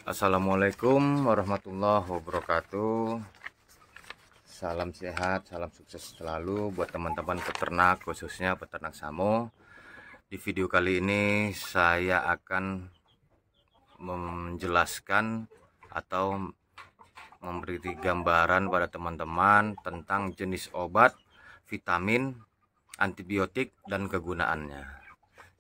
Assalamualaikum warahmatullahi wabarakatuh. Salam sehat, salam sukses selalu buat teman-teman peternak, khususnya peternak Samo. Di video kali ini saya akan menjelaskan atau memberi gambaran pada teman-teman tentang jenis obat, vitamin, antibiotik, dan kegunaannya.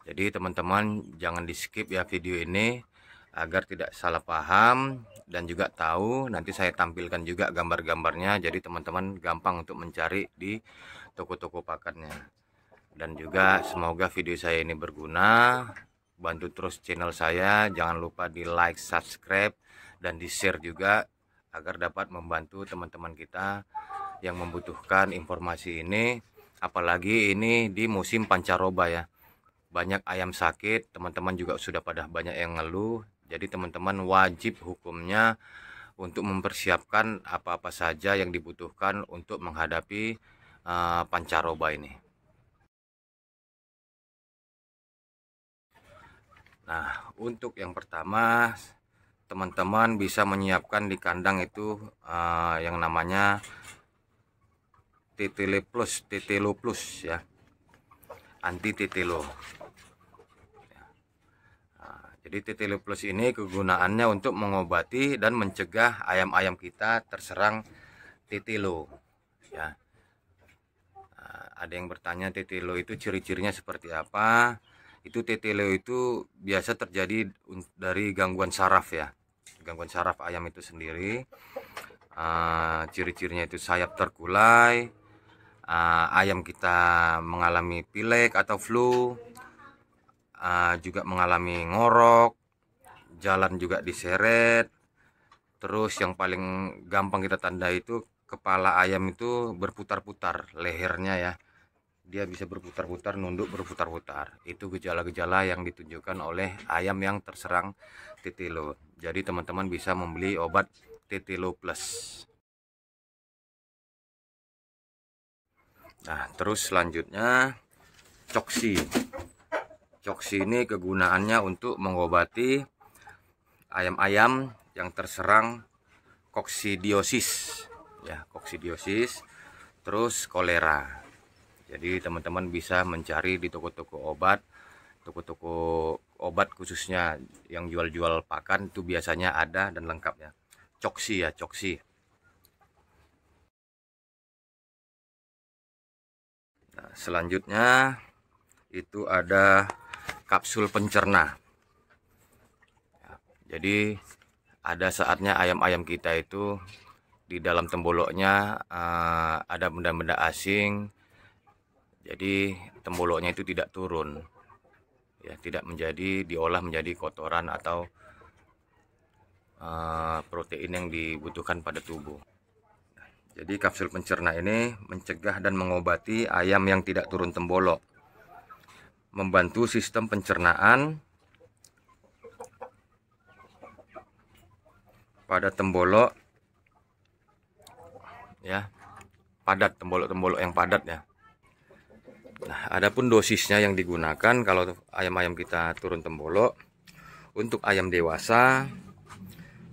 Jadi teman-teman jangan di skip ya video ini, agar tidak salah paham, dan juga tahu nanti saya tampilkan juga gambar-gambarnya, jadi teman-teman gampang untuk mencari di toko-toko pakannya. Dan juga semoga video saya ini berguna. Bantu terus channel saya, jangan lupa di like, subscribe, dan di share juga, agar dapat membantu teman-teman kita yang membutuhkan informasi ini. Apalagi ini di musim pancaroba ya, banyak ayam sakit, teman-teman juga sudah pada banyak yang ngeluh. Jadi teman-teman wajib hukumnya untuk mempersiapkan apa-apa saja yang dibutuhkan untuk menghadapi pancaroba ini. Nah, untuk yang pertama, teman-teman bisa menyiapkan di kandang itu yang namanya Tetelo Plus ya, anti tetelo. Jadi Tetelo Plus ini kegunaannya untuk mengobati dan mencegah ayam-ayam kita terserang tetelo ya. Ada yang bertanya tetelo itu ciri-cirinya seperti apa? Itu tetelo itu biasa terjadi dari gangguan saraf ya, gangguan saraf ayam itu sendiri. Ciri-cirinya itu sayap terkulai, ayam kita mengalami pilek atau flu, juga mengalami ngorok, jalan juga diseret. Terus yang paling gampang kita tandai itu kepala ayam itu berputar-putar, lehernya ya, dia bisa berputar-putar, nunduk berputar-putar. Itu gejala-gejala yang ditunjukkan oleh ayam yang terserang tetelo. Jadi teman-teman bisa membeli obat Tetelo Plus. Nah, terus selanjutnya Coksi. Coksi ini kegunaannya untuk mengobati ayam-ayam yang terserang koksidiosis ya, koksidiosis, terus kolera. Jadi teman-teman bisa mencari di toko-toko obat khususnya yang jual-jual pakan itu biasanya ada dan lengkap ya. Coksi ya, Coksi. Nah, selanjutnya itu ada kapsul pencerna. Jadi ada saatnya ayam-ayam kita itu di dalam temboloknya ada benda-benda asing. Jadi temboloknya itu tidak turun ya, tidak diolah menjadi kotoran atau protein yang dibutuhkan pada tubuh. Jadi kapsul pencerna ini mencegah dan mengobati ayam yang tidak turun tembolok, membantu sistem pencernaan pada tembolok ya, padat, tembolok-tembolok yang padat ya. Nah, adapun dosisnya yang digunakan kalau ayam-ayam kita turun tembolok, untuk ayam dewasa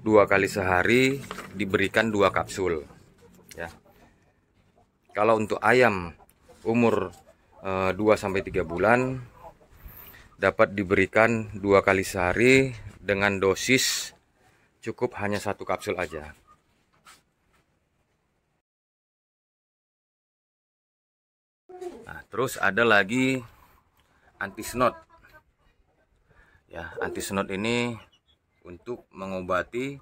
2 kali sehari diberikan 2 kapsul ya. Kalau untuk ayam umur 2-3 bulan dapat diberikan 2 kali sehari dengan dosis cukup hanya 1 kapsul aja. Nah, terus ada lagi anti-snot ya. Anti-snot ini untuk mengobati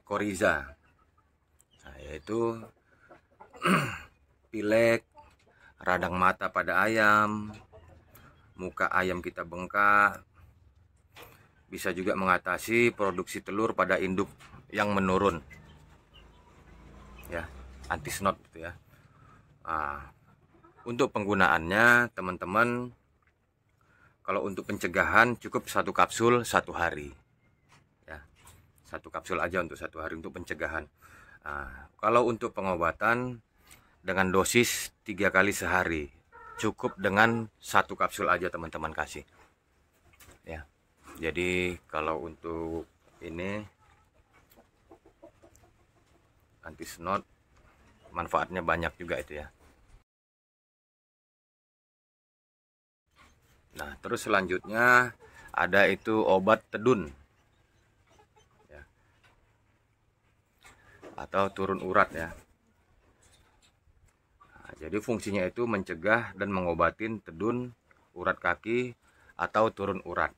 koriza, nah, yaitu pilek, radang mata pada ayam, muka ayam kita bengkak. Bisa juga mengatasi produksi telur pada induk yang menurun ya, anti-snot gitu ya. Nah, untuk penggunaannya teman-teman, kalau untuk pencegahan cukup 1 kapsul 1 hari ya, 1 kapsul aja untuk 1 hari untuk pencegahan. Nah, kalau untuk pengobatan dengan dosis 3 kali sehari, cukup dengan 1 kapsul aja teman-teman kasih ya. Jadi kalau untuk Ini anti snot, manfaatnya banyak juga itu ya. Nah, terus selanjutnya ada itu obat tedun ya, atau turun urat ya. Nah, jadi fungsinya itu mencegah dan mengobatin tedun, urat kaki atau turun urat.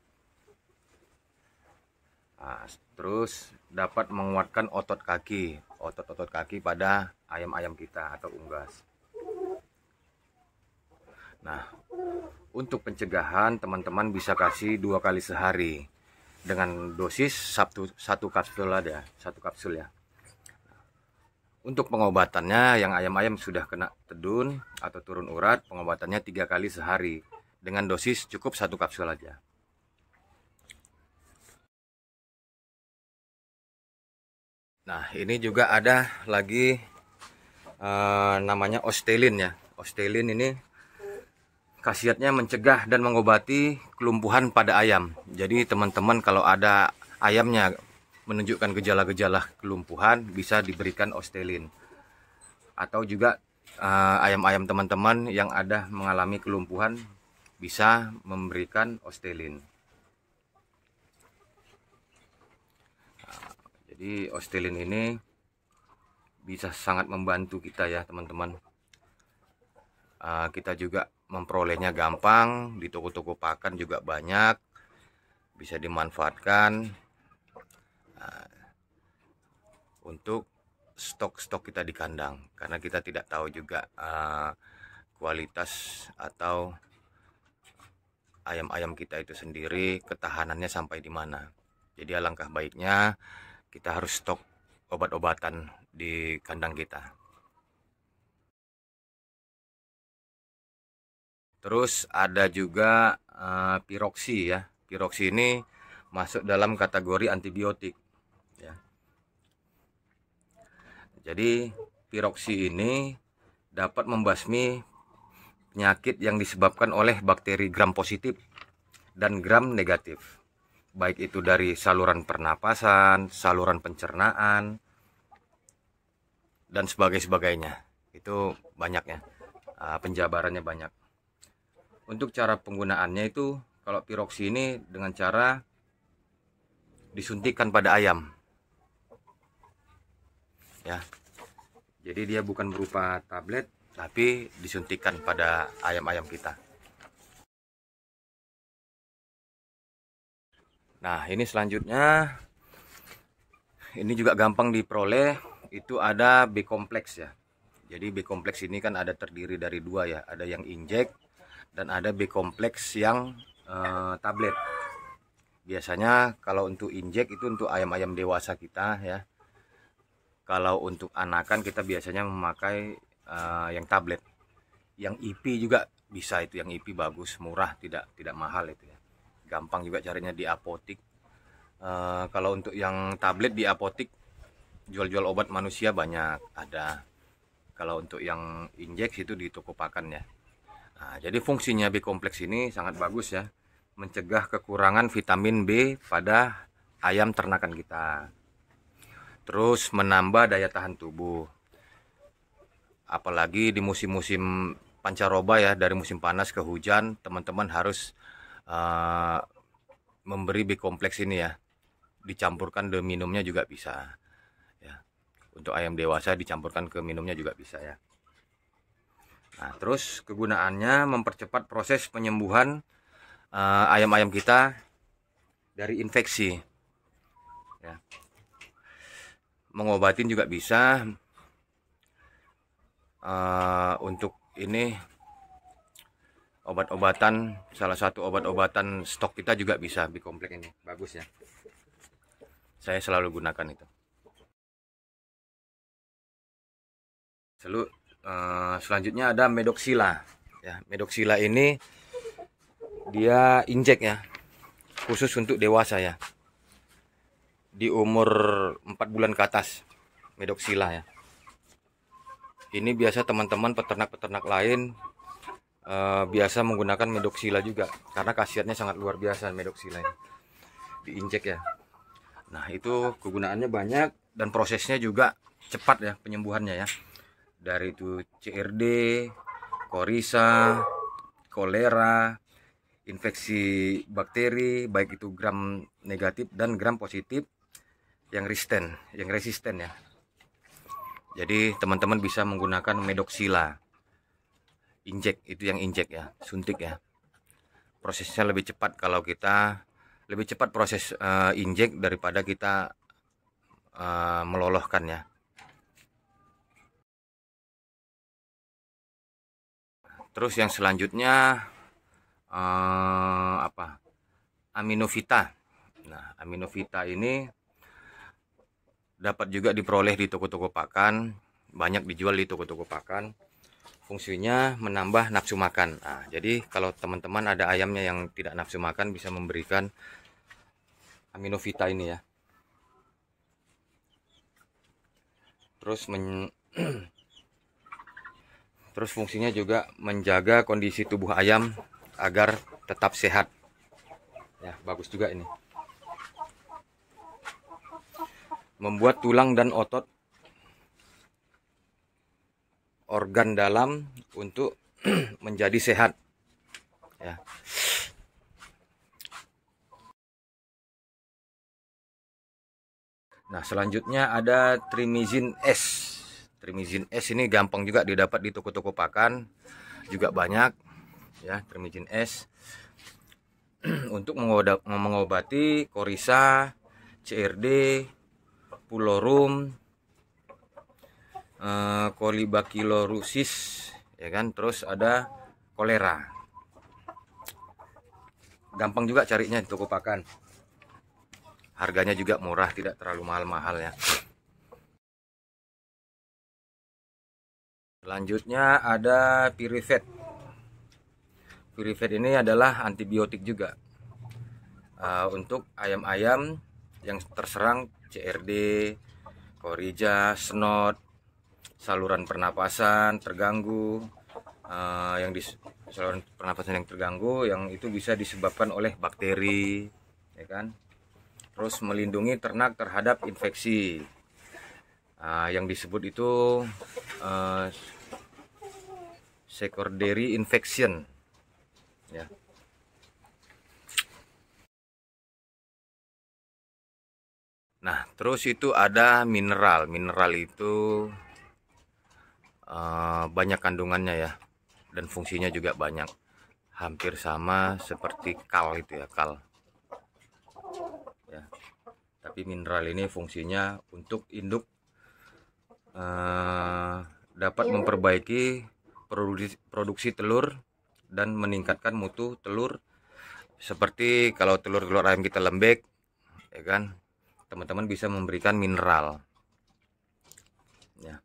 Nah, terus dapat menguatkan otot kaki pada ayam-ayam kita atau unggas. Nah, untuk pencegahan teman-teman bisa kasih 2 kali sehari dengan dosis satu kapsul ada, 1 kapsul ya. Untuk pengobatannya yang ayam-ayam sudah kena tedun atau turun urat, pengobatannya 3 kali sehari dengan dosis cukup 1 kapsul aja. Nah, ini juga ada lagi namanya Ostelin ya. Ostelin ini khasiatnya mencegah dan mengobati kelumpuhan pada ayam. Jadi teman-teman kalau ada ayamnya menunjukkan gejala-gejala kelumpuhan, bisa diberikan Ostelin. Atau juga ayam-ayam teman-teman yang ada mengalami kelumpuhan bisa memberikan Ostelin. Jadi Ostelin ini bisa sangat membantu kita ya teman-teman. Kita juga memperolehnya gampang, di toko-toko pakan juga banyak, bisa dimanfaatkan untuk stok-stok kita di kandang, karena kita tidak tahu juga kualitas atau ayam-ayam kita itu sendiri ketahanannya sampai di mana. Jadi alangkah baiknya kita harus stok obat-obatan di kandang kita. Terus ada juga piroksi ya. Piroksi ini masuk dalam kategori antibiotik ya. Jadi piroksi ini dapat membasmi penyakit yang disebabkan oleh bakteri gram positif dan gram negatif, baik itu dari saluran pernapasan, saluran pencernaan, dan sebagainya. Itu banyaknya, penjabarannya banyak. Untuk cara penggunaannya itu, kalau piroksi ini dengan cara disuntikkan pada ayam ya. Jadi dia bukan berupa tablet, tapi disuntikkan pada ayam-ayam kita. Nah, ini selanjutnya, ini juga gampang diperoleh, itu ada B kompleks ya. Jadi B kompleks ini kan ada terdiri dari 2 ya, ada yang injek dan ada B kompleks yang tablet. Biasanya kalau untuk injek itu untuk ayam-ayam dewasa kita ya. Kalau untuk anakan kita biasanya memakai yang tablet. Yang IP juga bisa, itu yang IP bagus, murah, tidak mahal itu ya. Gampang juga carinya di apotik. Kalau untuk yang tablet di apotik jual-jual obat manusia banyak ada. Kalau untuk yang injek itu di toko pakan ya. Nah, jadi fungsinya B kompleks ini sangat bagus ya, mencegah kekurangan vitamin B pada ayam ternakan kita. Terus menambah daya tahan tubuh. Apalagi di musim-musim pancaroba ya, dari musim panas ke hujan, teman-teman harus memberi B kompleks ini ya. Dicampurkan ke minumnya juga bisa. Ya. Untuk ayam dewasa dicampurkan ke minumnya juga bisa ya. Nah, terus kegunaannya mempercepat proses penyembuhan ayam-ayam kita dari infeksi. Ya. Mengobatin juga bisa. Untuk ini obat-obatan, salah satu obat-obatan stok kita juga bisa B kompleks ini, bagus ya. Saya selalu gunakan itu. Selanjutnya ada Medoxila ya. Medoxila ini dia injek ya, khusus untuk dewasa ya, di umur 4 bulan ke atas. Medoxila ya, ini biasa teman-teman peternak-peternak lain biasa menggunakan Medoxila juga, karena khasiatnya sangat luar biasa Medoxila ini. Diinjek ya. Nah, itu kegunaannya banyak dan prosesnya juga cepat ya penyembuhannya ya. Dari itu CRD, korisa, kolera, infeksi bakteri baik itu gram negatif dan gram positif yang resisten ya. Jadi teman-teman bisa menggunakan Medoxila. Injek itu yang injek ya, suntik ya. Prosesnya lebih cepat kalau kita lebih cepat proses injek daripada kita meloloskan ya. Terus yang selanjutnya Aminovita. Nah, Aminovita ini dapat juga diperoleh di toko-toko pakan, banyak dijual di toko-toko pakan. Fungsinya menambah nafsu makan. Nah, jadi kalau teman-teman ada ayamnya yang tidak nafsu makan, bisa memberikan Aminovita ini ya. Terus fungsinya juga menjaga kondisi tubuh ayam agar tetap sehat. Ya, bagus juga ini. Membuat tulang dan otot organ dalam untuk menjadi sehat. Ya. Nah, selanjutnya ada Trimizin S. Trimizin S ini gampang juga didapat di toko-toko pakan, juga banyak ya. Trimizin S untuk mengobati korisa, CRD, pulorum, kolibakilorosis ya kan, terus ada kolera. Gampang juga carinya di toko pakan. Harganya juga murah, tidak terlalu mahal-mahal ya. Selanjutnya ada Pirivet. Pirivet ini adalah antibiotik juga untuk ayam-ayam yang terserang CRD, korija, snot, saluran pernapasan terganggu, saluran pernapasan yang terganggu, yang itu bisa disebabkan oleh bakteri, ya kan? Terus melindungi ternak terhadap infeksi, yang disebut itu secondary infection, ya. Nah, terus itu ada mineral. Mineral itu banyak kandungannya ya, dan fungsinya juga banyak. Hampir sama seperti kal itu ya, kal. Ya. Tapi mineral ini fungsinya untuk induk dapat memperbaiki produksi telur dan meningkatkan mutu telur. Seperti kalau telur ayam kita lembek, ya kan, teman-teman bisa memberikan mineral. Ya,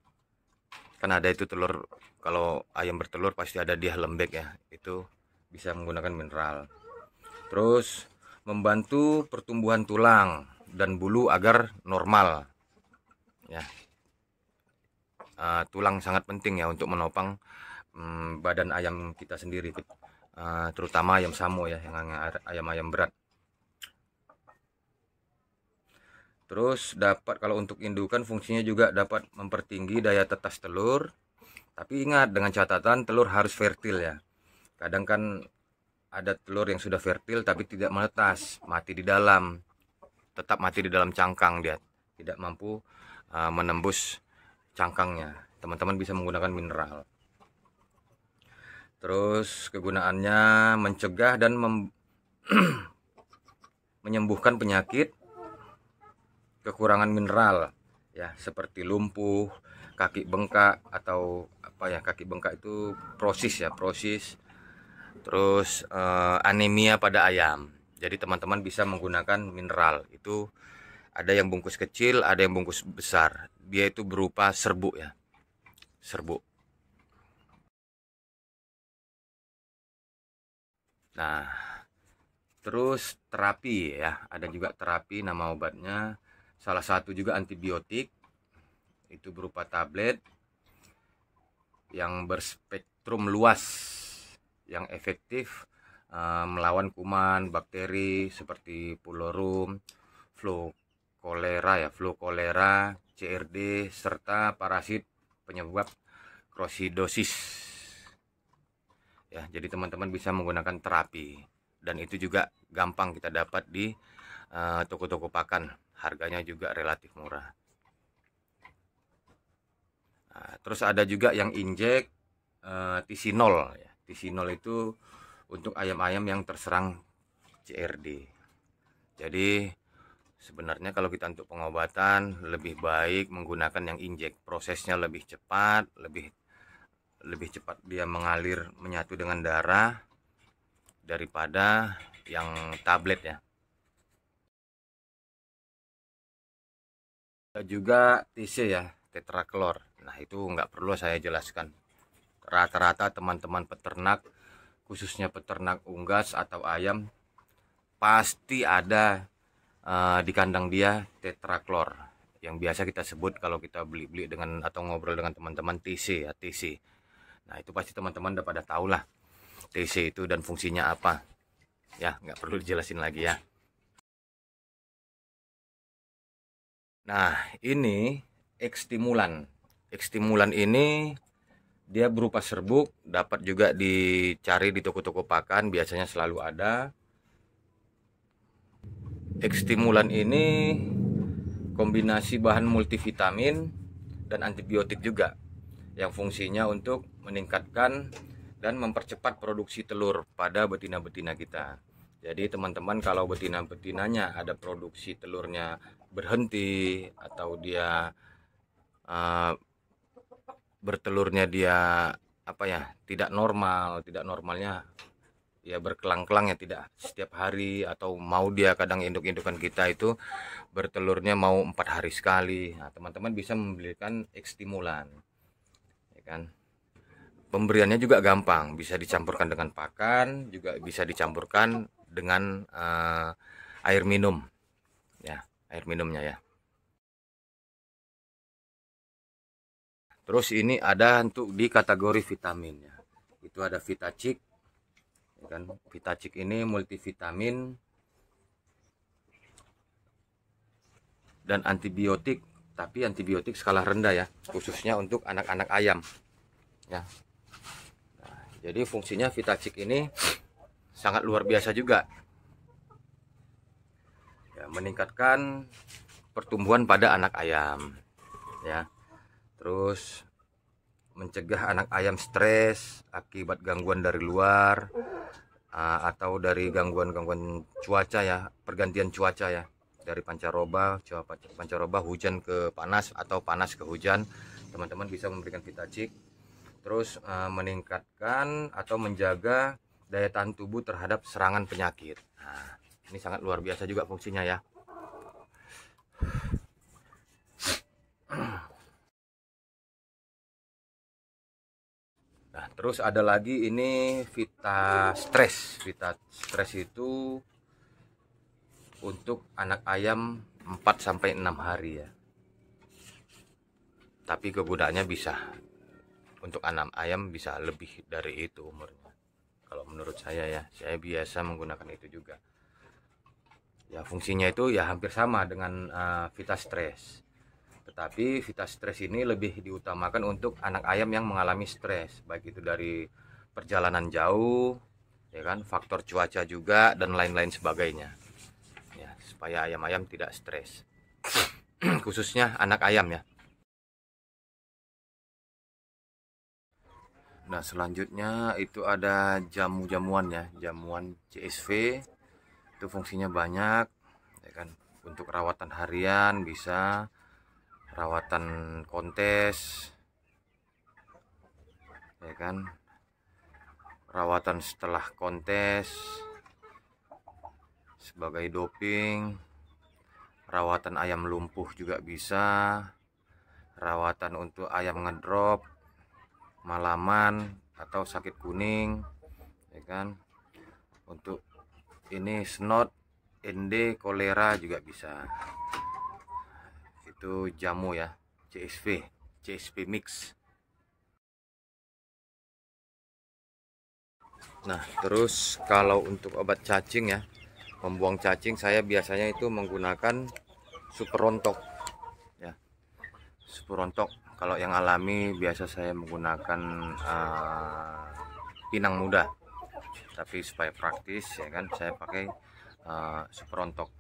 kan ada itu telur, kalau ayam bertelur pasti ada dia lembek ya, itu bisa menggunakan mineral. Terus membantu pertumbuhan tulang dan bulu agar normal. Ya, tulang sangat penting ya untuk menopang badan ayam kita sendiri, terutama ayam samo ya, yang ayam-ayam berat. Terus dapat, kalau untuk indukan fungsinya juga dapat mempertinggi daya tetas telur. Tapi ingat, dengan catatan telur harus fertil ya. Kadang kan ada telur yang sudah fertil tapi tidak menetas, mati di dalam, tetap mati di dalam cangkang, dia tidak mampu menembus cangkangnya. Teman-teman bisa menggunakan mineral. Terus kegunaannya mencegah dan menyembuhkan penyakit kekurangan mineral ya, seperti lumpuh, kaki bengkak, atau apa ya, kaki bengkak itu prosis ya, prosis. Terus anemia pada ayam. Jadi teman-teman bisa menggunakan mineral. Itu ada yang bungkus kecil, ada yang bungkus besar. Dia itu berupa serbuk ya, serbuk. Nah, terus terapi ya, ada juga terapi, nama obatnya salah satu juga antibiotik, itu berupa tablet yang berspektrum luas, yang efektif melawan kuman, bakteri seperti pulorum, kolera ya, flu kolera, CRD, serta parasit penyebab krosidosis. Ya, jadi teman-teman bisa menggunakan terapi, dan itu juga gampang kita dapat di toko-toko pakan, harganya juga relatif murah. Nah, terus ada juga yang injek tisinol ya. Tisinol itu untuk ayam-ayam yang terserang CRD. Jadi sebenarnya kalau kita untuk pengobatan lebih baik menggunakan yang injek, prosesnya lebih cepat, lebih cepat dia mengalir menyatu dengan darah daripada yang tablet ya. Ada juga TC ya, tetraklor. Nah, itu nggak perlu saya jelaskan. Rata-rata teman-teman peternak, khususnya peternak unggas atau ayam, pasti ada di kandang dia tetraklor, yang biasa kita sebut kalau kita beli-beli dengan atau ngobrol dengan teman-teman TC ya, TC. Nah, itu pasti teman-teman udah pada tahu lah TC itu dan fungsinya apa. Ya, nggak perlu dijelasin lagi ya. Nah, ini ekstimulan. Ekstimulan ini dia berupa serbuk, dapat juga dicari di toko-toko pakan, biasanya selalu ada. Ekstimulan ini kombinasi bahan multivitamin dan antibiotik juga, yang fungsinya untuk meningkatkan dan mempercepat produksi telur pada betina-betina kita. Jadi teman-teman, kalau betina-betinanya ada produksi telurnya berhenti atau dia bertelurnya dia tidak normalnya ya berkelang-kelang ya, tidak setiap hari, atau mau dia kadang induk-indukan kita itu bertelurnya mau 4 hari sekali. Nah, teman-teman bisa membelikan ekstimulan ya kan. Pemberiannya juga gampang, bisa dicampurkan dengan pakan, juga bisa dicampurkan dengan air minum ya, air minumnya ya. Terus ini ada untuk di kategori vitamin ya. Itu ada Vitacik ya kan. Vitacik ini multivitamin dan antibiotik, tapi antibiotik skala rendah ya, khususnya untuk anak-anak ayam ya. Nah, jadi fungsinya Vitacik ini sangat luar biasa juga ya, meningkatkan pertumbuhan pada anak ayam ya. Terus mencegah anak ayam stres akibat gangguan dari luar atau dari gangguan-gangguan cuaca ya, pergantian cuaca ya, dari pancaroba hujan ke panas atau panas ke hujan. Teman-teman bisa memberikan Vitacik. Terus meningkatkan atau menjaga daya tahan tubuh terhadap serangan penyakit. Nah, ini sangat luar biasa juga fungsinya ya. Nah, terus ada lagi ini Vita Stress. Vita Stress itu untuk anak ayam 4 sampai 6 hari ya. Tapi kegunaannya bisa untuk anak ayam bisa lebih dari itu umurnya. Kalau menurut saya ya, saya biasa menggunakan itu juga. Ya, fungsinya itu ya hampir sama dengan Vita Stress. Tetapi Vita Stress ini lebih diutamakan untuk anak ayam yang mengalami stres, baik itu dari perjalanan jauh, ya kan, faktor cuaca juga dan lain-lain sebagainya. Ya, supaya ayam-ayam tidak stres. Khususnya anak ayam ya. Nah, selanjutnya itu ada jamu-jamuan ya, jamuan CSV. Itu fungsinya banyak, ya kan. Untuk rawatan harian bisa, rawatan kontes ya kan, rawatan setelah kontes sebagai doping, rawatan ayam lumpuh juga bisa, rawatan untuk ayam ngedrop, malaman atau sakit kuning ya kan. Untuk ini snot, ND, kolera juga bisa. Itu jamu ya, CSV mix. Nah, terus kalau untuk obat cacing ya, membuang cacing, saya biasanya itu menggunakan super rontok ya. Super rontok kalau yang alami biasa saya menggunakan pinang muda, tapi supaya praktis ya kan saya pakai super rontok.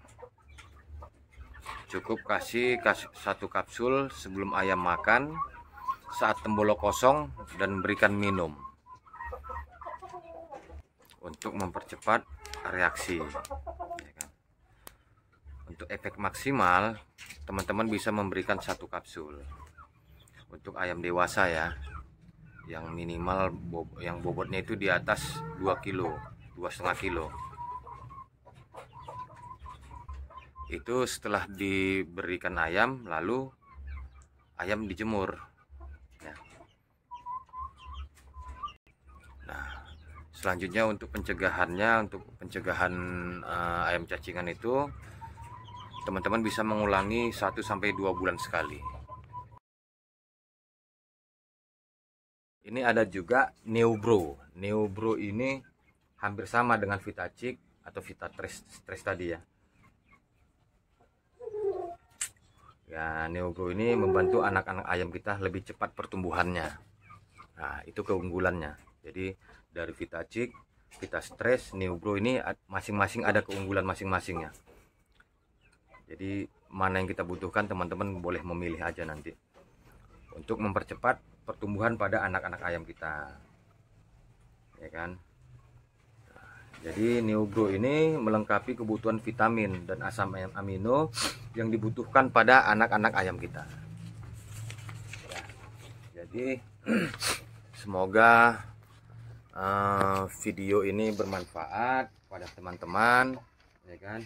Cukup kasih 1 kapsul sebelum ayam makan, saat tembolok kosong, dan berikan minum untuk mempercepat reaksi ya kan. Untuk efek maksimal teman-teman bisa memberikan 1 kapsul untuk ayam dewasa ya, yang minimal yang bobotnya itu di atas 2 kilo, 2,5 kilo. Itu setelah diberikan ayam, lalu ayam dijemur ya. Nah, selanjutnya untuk pencegahannya, untuk pencegahan ayam cacingan itu teman-teman bisa mengulangi 1-2 bulan sekali. Ini ada juga Neubro. Neubro ini hampir sama dengan Vitacik atau Vitatres tadi ya. Ya, Neubro ini membantu anak-anak ayam kita lebih cepat pertumbuhannya. Nah, itu keunggulannya. Jadi dari Vitacik, Vitastress, Neubro ini masing-masing ada keunggulan masing-masingnya. Jadi mana yang kita butuhkan teman-teman boleh memilih aja nanti untuk mempercepat pertumbuhan pada anak-anak ayam kita ya kan. Jadi Neubro ini melengkapi kebutuhan vitamin dan asam amino yang dibutuhkan pada anak-anak ayam kita ya. Jadi semoga video ini bermanfaat pada teman-teman ya kan.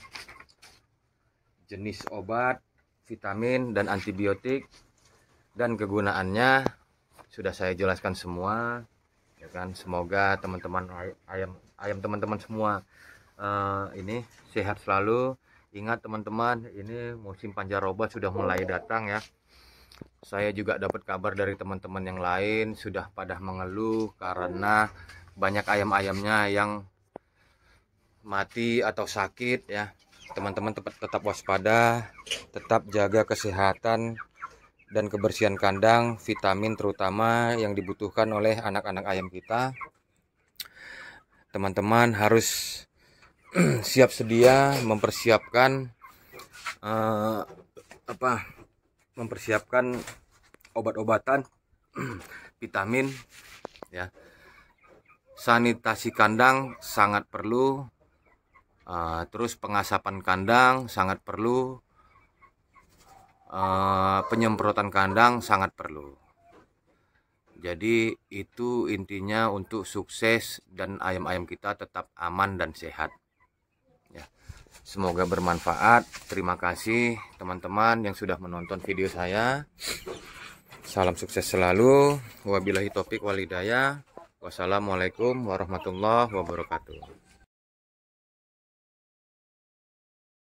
Jenis obat, vitamin, dan antibiotik dan kegunaannya sudah saya jelaskan semua ya kan. Semoga teman-teman ayam teman-teman semua ini sehat selalu. Ingat teman-teman, ini musim pancaroba sudah mulai datang ya. Saya juga dapat kabar dari teman-teman yang lain sudah pada mengeluh karena banyak ayam-ayamnya yang mati atau sakit ya. Teman-teman tetap waspada, tetap jaga kesehatan dan kebersihan kandang, vitamin terutama yang dibutuhkan oleh anak-anak ayam kita. Teman-teman harus siap sedia mempersiapkan mempersiapkan obat-obatan, vitamin ya. Sanitasi kandang sangat perlu. Terus pengasapan kandang sangat perlu, penyemprotan kandang sangat perlu. Jadi itu intinya untuk sukses dan ayam-ayam kita tetap aman dan sehat ya. Semoga bermanfaat. Terima kasih teman-teman yang sudah menonton video saya. Salam sukses selalu. Wabillahi taufik wal hidayah. Wassalamualaikum warahmatullahi wabarakatuh.